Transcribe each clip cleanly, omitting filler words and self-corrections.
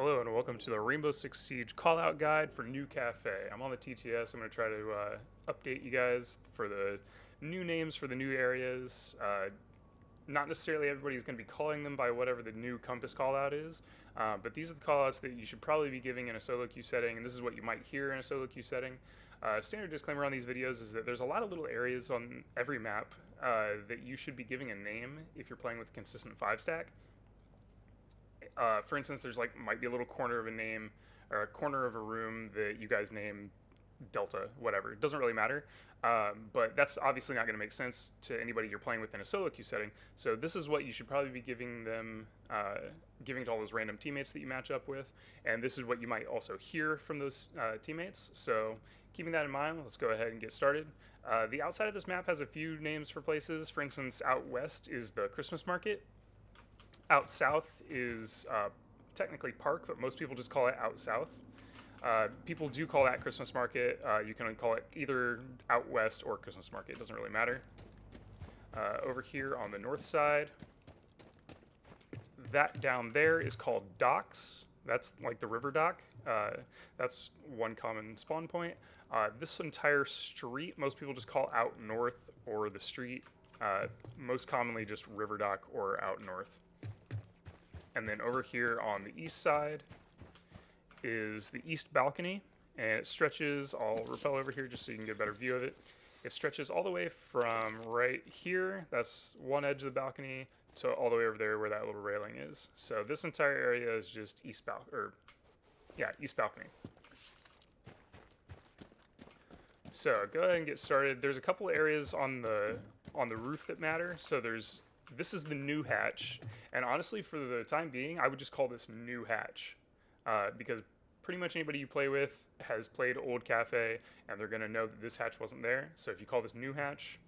Hello and welcome to the Rainbow Six Siege callout guide for new Kafe. I'm on the TTS. I'm going to try to update you guys for the new names for the new areas. Not necessarily everybody's going to be calling them by whatever the new compass callout is, but these are the callouts that you should probably be giving in a solo queue setting, and this is what you might hear in a solo queue setting. Standard disclaimer on these videos is that there's a lot of little areas on every map that you should be giving a name if you're playing with a consistent 5-stack. For instance, there's might be a little corner of a name or a corner of a room that you guys name Delta, whatever. It doesn't really matter, but that's obviously not going to make sense to anybody you're playing with in a solo queue setting. So this is what you should probably be giving them, giving to all those random teammates that you match up with, and this is what you might also hear from those teammates. So keeping that in mind, let's go ahead and get started. The outside of this map has a few names for places. For instance, out west is the Christmas market. Out south is technically park, but most people just call it out south. People do call that Christmas market. You can call it either out west or Christmas market. It doesn't really matter. Over here on the north side, that down there is called docks. That's like the river dock. That's one common spawn point. This entire street, most people just call out north or the street. Most commonly just river dock or out north. And then over here on the east side is the east balcony, and it stretches, I'll rappel over here just so you can get a better view of it. It stretches all the way from right here, that's one edge of the balcony, to all the way over there where that little railing is. So this entire area is just east balcony. So go ahead and get started. There's a couple areas on the roof that matter. So this is the new hatch, and honestly, for the time being, I would just call this new hatch, because pretty much anybody you play with has played old Kafe, and they're going to know that this hatch wasn't there. So if you call this new hatch,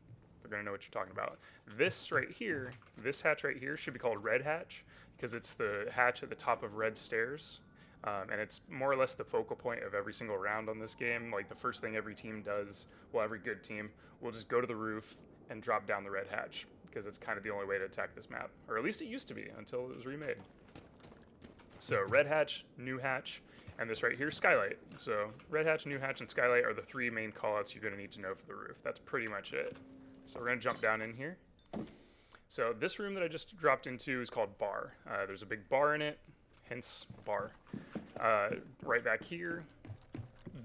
they're going to know what you're talking about. This hatch right here should be called red hatch, because it's the hatch at the top of red stairs, and it's more or less the focal point of every single round on this game. Like the first thing every team does, well, every good team will just go to the roof and drop down the red hatch, because it's kind of the only way to attack this map, or at least it used to be until it was remade. So red hatch, new hatch, and this right here, skylight. So red hatch, new hatch, and skylight are the three main callouts you're going to need to know for the roof. That's pretty much it. So we're going to jump down in here. So this room that I just dropped into is called bar. There's a big bar in it, hence bar. Right back here,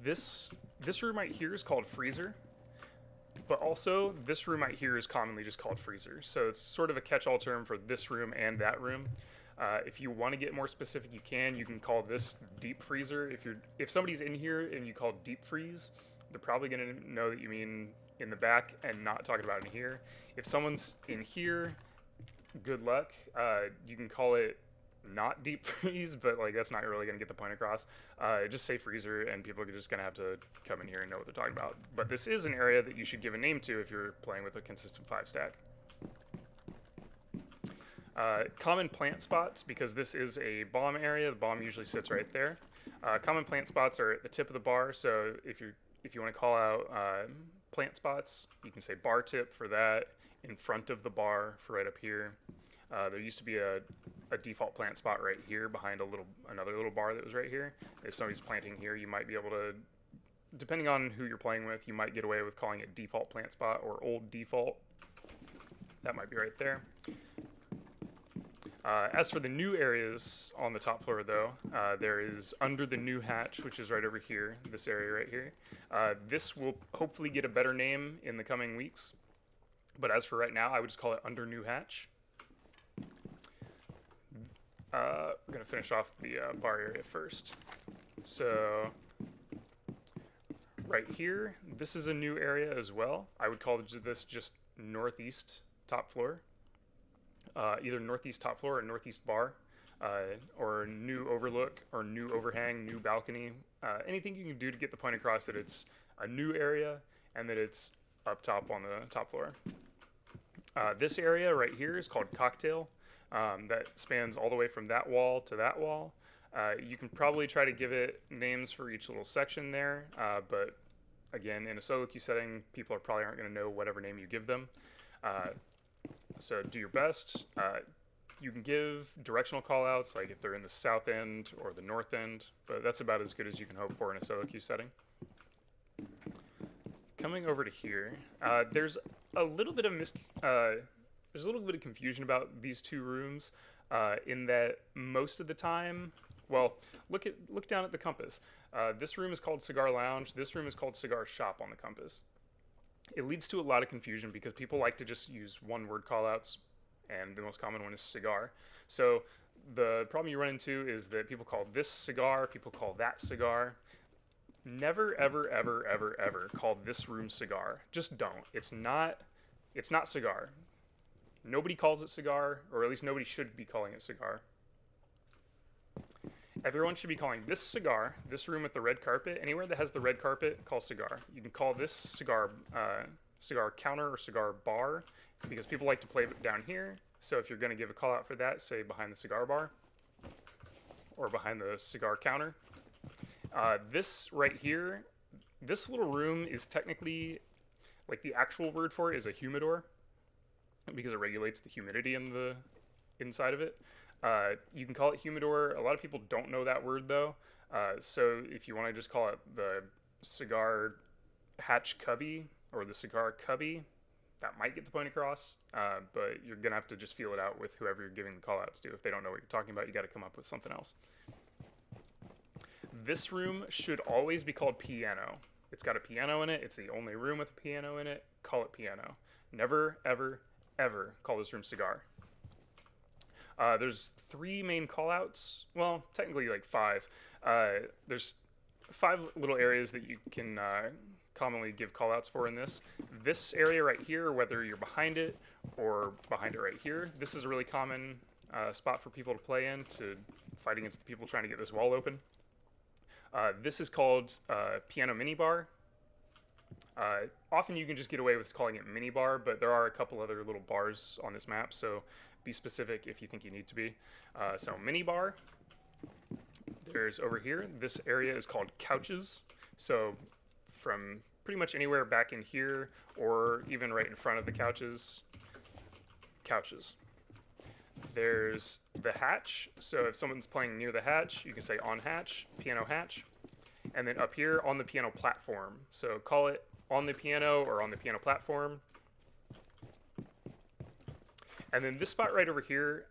this room right here is called freezer. But also, this room right here is commonly just called freezer. So it's sort of a catch-all term for this room and that room. If you want to get more specific, you can call this deep freezer. If somebody's in here and you call deep freeze, they're probably going to know that you mean in the back and not talking about in here. If someone's in here, good luck. You can call it not deep freeze, but that's not really going to get the point across. Just say freezer, and people are just going to have to come in here and know what they're talking about. But this is an area that you should give a name to if you're playing with a consistent 5-stack. Common plant spots, because this is a bomb area, the bomb usually sits right there. Common plant spots are at the tip of the bar, so if you want to call out plant spots, you can say bar tip for that, in front of the bar for right up here. There used to be a default plant spot right here behind another little bar that was right here. If somebody's planting here, you might be able to, depending on who you're playing with, you might get away with calling it default plant spot or old default. That might be right there. As for the new areas on the top floor, though, there is under the new hatch, which is right over here, this area right here. This will hopefully get a better name in the coming weeks. But as for right now, I would just call it under new hatch. We're going to finish off the bar area first. So right here, this is a new area as well. I would call this just northeast top floor. Either northeast top floor or northeast bar, or new overlook or new overhang, new balcony. Anything you can do to get the point across that it's a new area and that it's up top on the top floor. This area right here is called cocktail. That spans all the way from that wall to that wall. You can probably try to give it names for each little section there, but again, in a solo queue setting, people probably aren't going to know whatever name you give them. So do your best. You can give directional callouts, like if they're in the south end or the north end, but that's about as good as you can hope for in a solo queue setting. Coming over to here, there's a little bit of confusion about these two rooms, in that most of the time, well, look down at the compass. This room is called Cigar Lounge. This room is called Cigar Shop on the compass. It leads to a lot of confusion because people like to just use one-word callouts, and the most common one is cigar. So the problem you run into is that people call this cigar, people call that cigar. Never, ever, ever, ever, ever call this room cigar. Just don't. It's not cigar. Nobody calls it cigar, or at least nobody should be calling it cigar. Everyone should be calling this cigar, this room with the red carpet, anywhere that has the red carpet, call cigar. You can call this cigar counter or cigar bar, because people like to play down here. So if you're going to give a call out for that, say behind the cigar bar or behind the cigar counter. This right here, this little room is technically, like, the actual word for it is a humidor, because it regulates the humidity in the inside of it. You can call it humidor. A lot of people don't know that word though. So if you want to just call it the cigar hatch cubby or the cigar cubby, that might get the point across. But you're going to have to just feel it out with whoever you're giving the call outs to. If they don't know what you're talking about, you got to come up with something else. This room should always be called piano. It's got a piano in it. It's the only room with a piano in it. Call it piano. Never, ever, ever call this room cigar. There's 3 main callouts. Well, technically like 5. There's 5 little areas that you can commonly give callouts for in this. This area right here, whether you're behind it or behind it right here, this is a really common spot for people to play in to fight against the people trying to get this wall open. This is called piano minibar. Often you can just get away with calling it minibar, but there are a couple other little bars on this map, so be specific if you think you need to be. So minibar. There's over here, this area is called couches. So from pretty much anywhere back in here or even right in front of the couches. There's the hatch. So if someone's playing near the hatch, you can say on hatch, piano hatch. And then up here on the piano platform. So call it on the piano or on the piano platform. And then this spot right over here,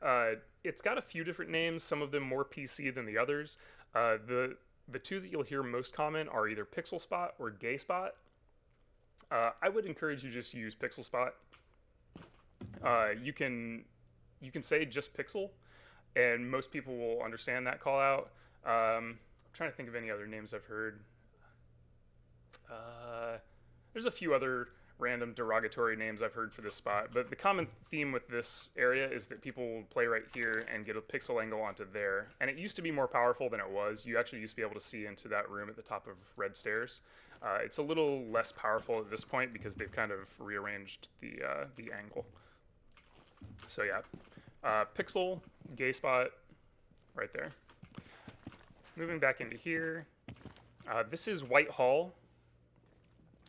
it's got a few different names, some of them more PC than the others. The 2 that you'll hear most common are either pixel spot or gay spot. I would encourage you just to use pixel spot. You can say just pixel, and most people will understand that call out. I'm trying to think of any other names I've heard. There's a few other random derogatory names I've heard for this spot, but the common theme with this area is that people will play right here and get a pixel angle onto there. And it used to be more powerful than it was. You actually used to be able to see into that room at the top of red stairs. It's a little less powerful at this point because they've kind of rearranged the angle. So yeah, pixel, gay spot, right there. Moving back into here, this is White Hall.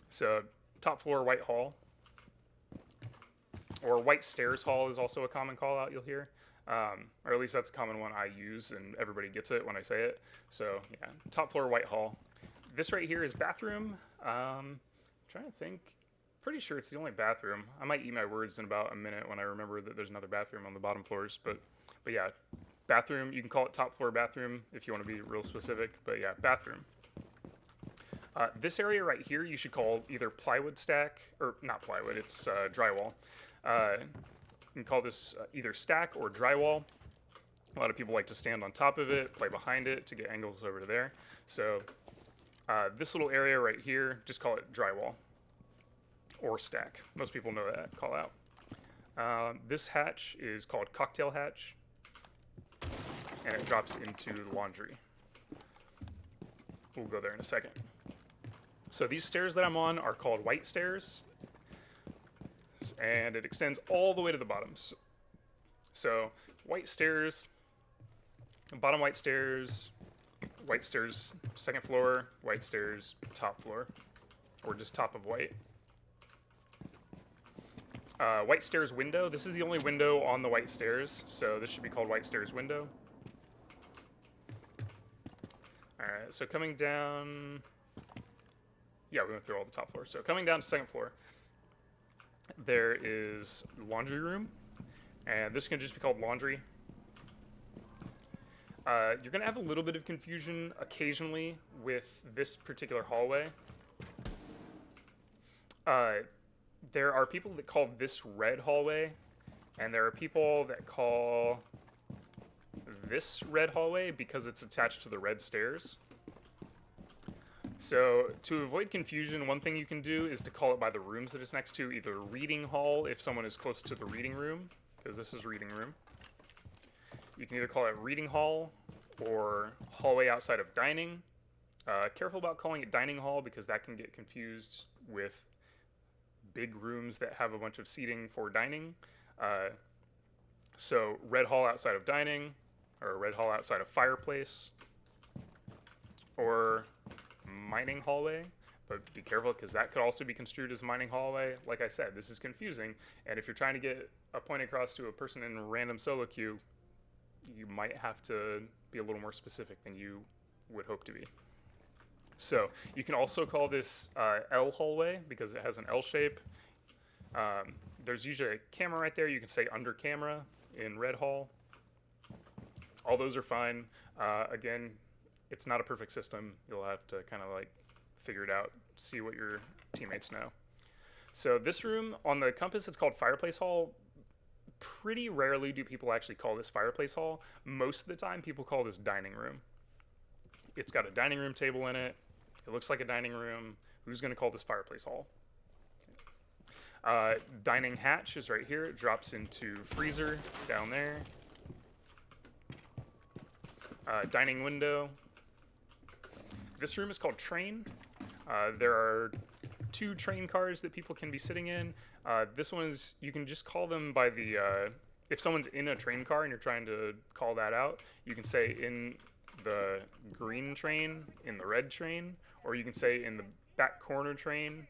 So top floor White Hall, or White Stairs Hall is also a common call out you'll hear, or at least that's a common one I use and everybody gets it when I say it. So yeah, top floor White Hall. This right here is bathroom. Trying to think, pretty sure it's the only bathroom. I might eat my words in about a minute when I remember that there's another bathroom on the bottom floors, but yeah, bathroom. You can call it top floor bathroom if you want to be real specific, but yeah, bathroom. This area right here you should call either plywood stack, or not plywood, it's drywall. You can call this either stack or drywall. A lot of people like to stand on top of it, play behind it to get angles over to there. So this little area right here, just call it drywall or stack. Most people know that call out. This hatch is called cocktail hatch, and it drops into laundry. We'll go there in a second. So these stairs that I'm on are called white stairs, and it extends all the way to the bottoms. So white stairs, bottom white stairs second floor, white stairs top floor, or just top of white. White stairs window. This is the only window on the white stairs, so this should be called white stairs window. Alright, so coming down... Yeah, we went through all the top floors. So coming down to second floor, there is laundry room, and this can just be called laundry. You're going to have a little bit of confusion occasionally with this particular hallway. There are people that call this red hallway, and there are people that call this red hallway because it's attached to the red stairs. So to avoid confusion, one thing you can do is to call it by the rooms that it's next to, either reading hall if someone is close to the reading room, because this is reading room. You can either call it reading hall or hallway outside of dining. Careful about calling it dining hall because that can get confused with big rooms that have a bunch of seating for dining. So red hall outside of dining, or red hall outside of fireplace, or mining hallway, but be careful because that could also be construed as mining hallway. Like I said, this is confusing, and if you're trying to get a point across to a person in a random solo queue, you might have to be a little more specific than you would hope to be. So you can also call this L hallway because it has an L shape. There's usually a camera right there. You can say under camera in red hall. All those are fine. Again, it's not a perfect system. You'll have to kind of like figure it out, see what your teammates know. So this room on the compass, it's called fireplace hall. Pretty rarely do people actually call this fireplace hall. Most of the time people call this dining room. It's got a dining room table in it. It looks like a dining room. Who's going to call this fireplace hall? Dining hatch is right here. It drops into freezer down there. Dining window. This room is called train. There are 2 train cars that people can be sitting in. This one is, you can just call them by the, if someone's in a train car and you're trying to call that out, you can say in the green train, in the red train, or you can say in the back corner train,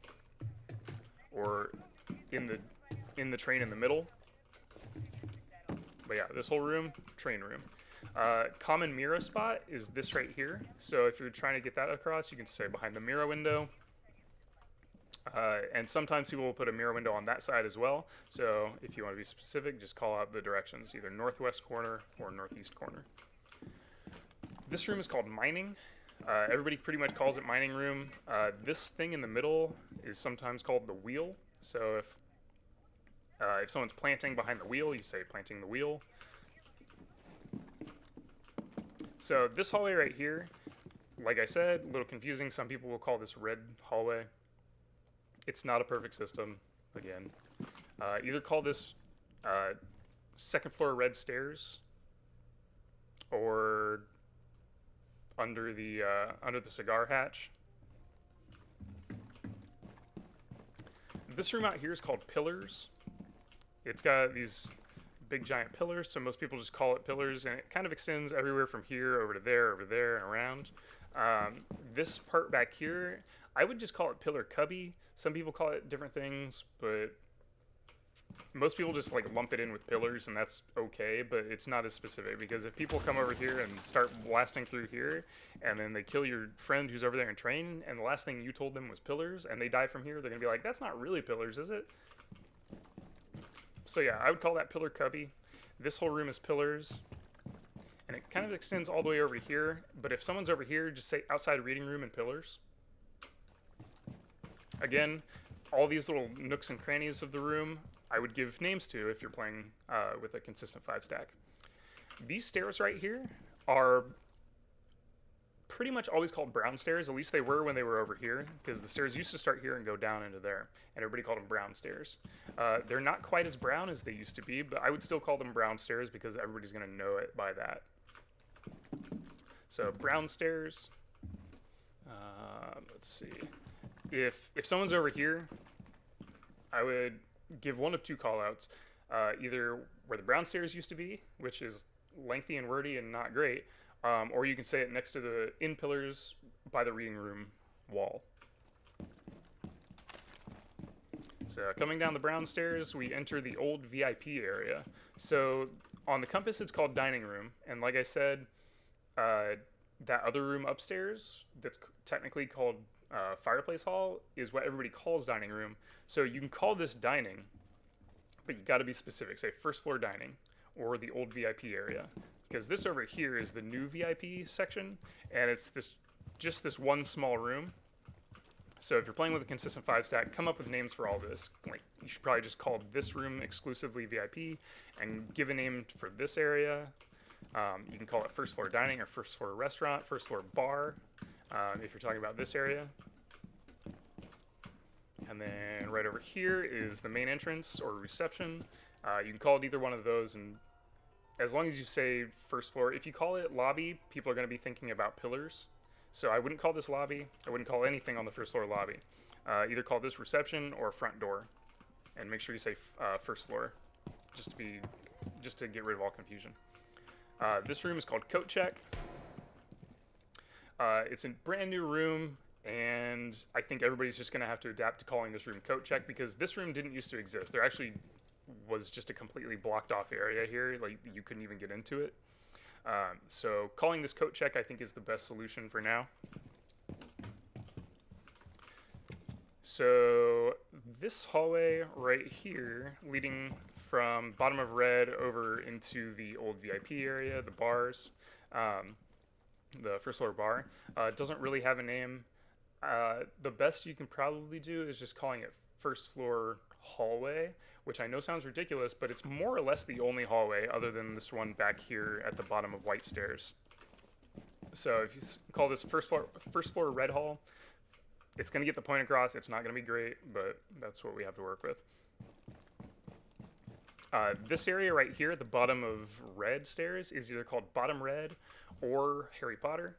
or in the train in the middle. But yeah, this whole room, train room. Common mirror spot is this right here. So if you're trying to get that across, you can say behind the mirror window. And sometimes people will put a mirror window on that side as well. So if you want to be specific, just call out the directions, either northwest corner or northeast corner. This room is called mining. Everybody pretty much calls it mining room. This thing in the middle is sometimes called the wheel. So if someone's planting behind the wheel, you say planting the wheel. So this hallway right here, like I said, a little confusing. Some people will call this red hallway. It's not a perfect system, again. Either call this second floor red stairs or under the cigar hatch. This room out here is called pillars. It's got these big giant pillars, so most people just call it pillars, and it kind of extends everywhere from here over there, and around. This part back here, I would just call it pillar cubby. Some people call it different things, but most people just like lump it in with pillars, and that's okay, but it's not as specific, because if people come over here and start blasting through here, and then they kill your friend who's over there in train, and the last thing you told them was pillars, and they die from here, they're gonna be like, that's not really pillars, is it? So yeah, I would call that pillar cubby. This whole room is pillars, and it kind of extends all the way over here, but if someone's over here, just say outside reading room and pillars. Again, all these little nooks and crannies of the room, I would give names to if you're playing with a consistent 5-stack. These stairs right here are pretty much always called brown stairs. At least they were when they were over here, because the stairs used to start here and go down into there, and everybody called them brown stairs. They're not quite as brown as they used to be, but I would still call them brown stairs because everybody's going to know it by that. So brown stairs. Let's see. If someone's over here, I would give one of 2 callouts. Either where the brown stairs used to be, which is lengthy and wordy and not great, or you can say it next to the in pillars by the reading room wall. So coming down the brown stairs, we enter the old VIP area. So on the compass, it's called dining room, and like I said, that other room upstairs that's technically called fireplace hall is what everybody calls dining room. So you can call this dining, but you got to be specific. Say first floor dining or the old VIP area, because this over here is the new VIP section, and it's just this one small room. So if you're playing with a consistent 5-stack, come up with names for all this. Like, you should probably just call this room exclusively VIP and give a name for this area. You can call it first floor dining or first floor restaurant, first floor bar, if you're talking about this area. And then right over here is the main entrance or reception. You can call it either one of those, and as long as you say first floor, if you call it lobby, people are going to be thinking about pillars. So I wouldn't call this lobby. I wouldn't call anything on the first floor lobby. Either call this reception or front door, and make sure you say first floor, just to get rid of all confusion. This room is called coat check. It's a brand new room, and I think everybody's just going to have to adapt to calling this room coat check, because this room didn't used to exist. There actually was just a completely blocked off area here, like you couldn't even get into it. So calling this coat check, I think, is the best solution for now. So this hallway right here, leading from bottom of red over into the old VIP area, the bars, the first floor bar, doesn't really have a name. The best you can probably do is just calling it first floor hallway, which I know sounds ridiculous, but it's more or less the only hallway other than this one back here at the bottom of white stairs. So if you call this first floor red hall, it's going to get the point across. It's not going to be great, but that's what we have to work with. This area right here at the bottom of red stairs is either called bottom red or Harry Potter.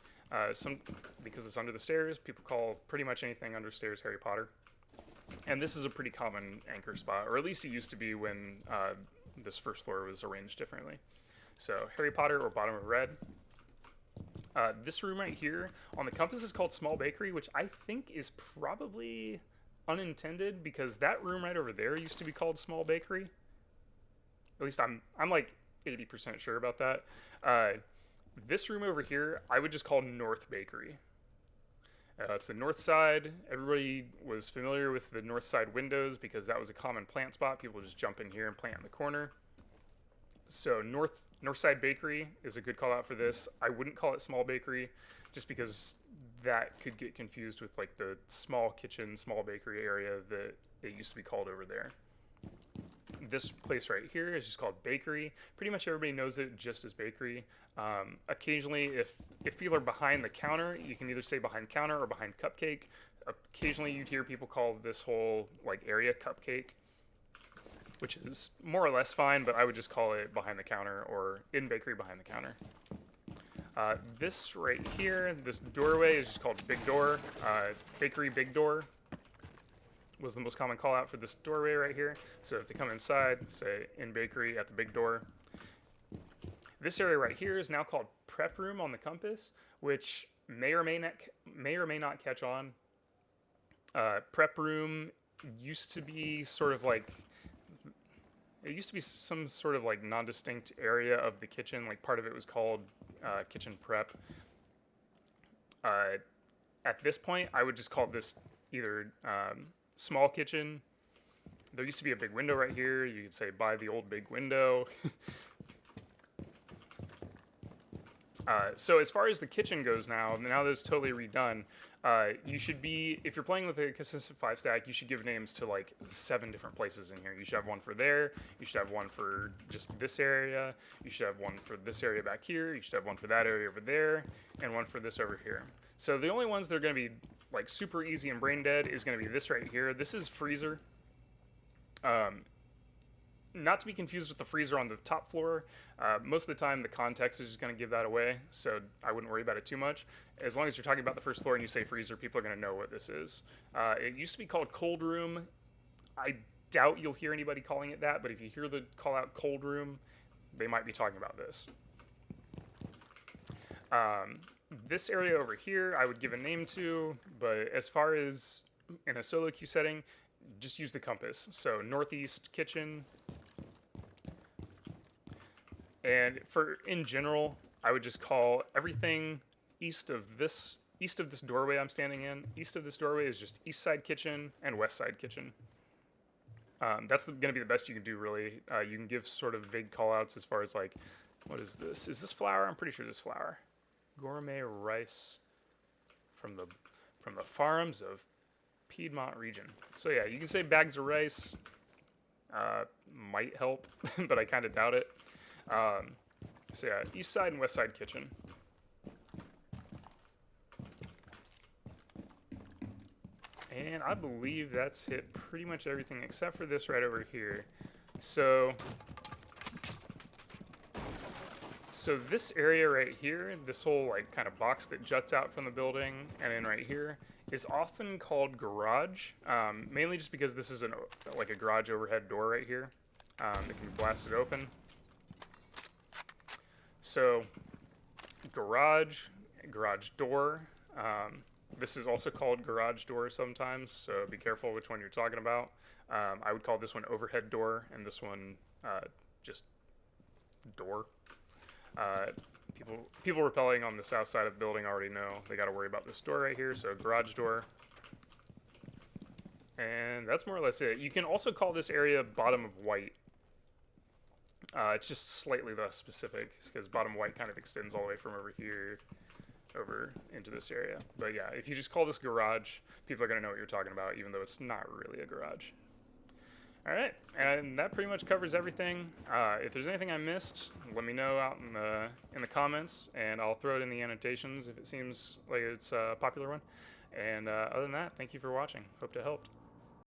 Because it's under the stairs, people call pretty much anything under stairs Harry Potter. And this is a pretty common anchor spot, or at least it used to be when this first floor was arranged differently. So Harry Potter or bottom of red. This room right here on the compass is called small bakery, which I think is probably unintended, because that room right over there used to be called small bakery. At least I'm like 80% sure about that. This room over here, I would just call North Bakery. It's the north side. Everybody was familiar with the north side windows because that was a common plant spot. People just jump in here and plant in the corner. So north side bakery is a good call out for this. I wouldn't call it small bakery just because that could get confused with like the small kitchen, small bakery area that it used to be called over there. This place right here is just called bakery. Pretty much everybody knows it just as bakery. Occasionally, if people are behind the counter, you can either say behind counter or behind cupcake. Occasionally, you'd hear people call this whole like area cupcake, which is more or less fine, but I would just call it behind the counter or in bakery behind the counter. This right here, this doorway is just called big door. Bakery big door was the most common call out for this doorway right here. So if they come inside, say in bakery at the big door. This area right here is now called prep room on the compass, which may or may not catch on. Prep room used to be sort of like, it used to be some sort of like non-distinct area of the kitchen. Like part of it was called kitchen prep. At this point, I would just call this either small kitchen. There used to be a big window right here. You could say by the old big window. So as far as the kitchen goes now that it's totally redone, you should be, if you're playing with a consistent 5-stack, you should give names to like 7 different places in here. You should have one for there, you should have one for just this area, you should have one for this area back here, you should have one for that area over there, and one for this over here. So the only ones that are going to be like super easy and brain dead is going to be this right here. This is freezer. Not to be confused with the freezer on the top floor. Most of the time the context is just going to give that away, so I wouldn't worry about it too much. As long as you're talking about the first floor and you say freezer, people are going to know what this is. It used to be called cold room. I doubt you'll hear anybody calling it that, but if you hear the call out cold room, they might be talking about this. This area over here I would give a name to, but as far as in a solo queue setting, just use the compass. So northeast kitchen. And in general, I would just call everything east of this doorway I'm standing in. East of this doorway is just east side kitchen and west side kitchen. That's going to be the best you can do, really. You can give sort of vague callouts as far as like, what is this? Is this flour? I'm pretty sure this flour. Gourmet rice from the farms of Piedmont region. So yeah, you can say bags of rice. Might help, but I kind of doubt it. So yeah, east side and west side kitchen. And I believe that's hit pretty much everything except for this right over here. So this area right here, this whole like kind of box that juts out from the building and then right here is often called garage, mainly just because this is like a garage overhead door right here. It can be blasted open. So garage door. This is also called garage door sometimes, so be careful which one you're talking about. I would call this one overhead door, and this one just door. People rappelling on the south side of the building already know they got to worry about this door right here, so garage door. And that's more or less it. You can also call this area bottom of white. It's just slightly less specific, because bottom white kind of extends all the way from over here over into this area. But yeah, if you just call this garage, people are going to know what you're talking about, even though it's not really a garage. All right, and that pretty much covers everything. If there's anything I missed, let me know out in the comments, and I'll throw it in the annotations if it seems like it's a popular one. And other than that, thank you for watching. Hope to helped.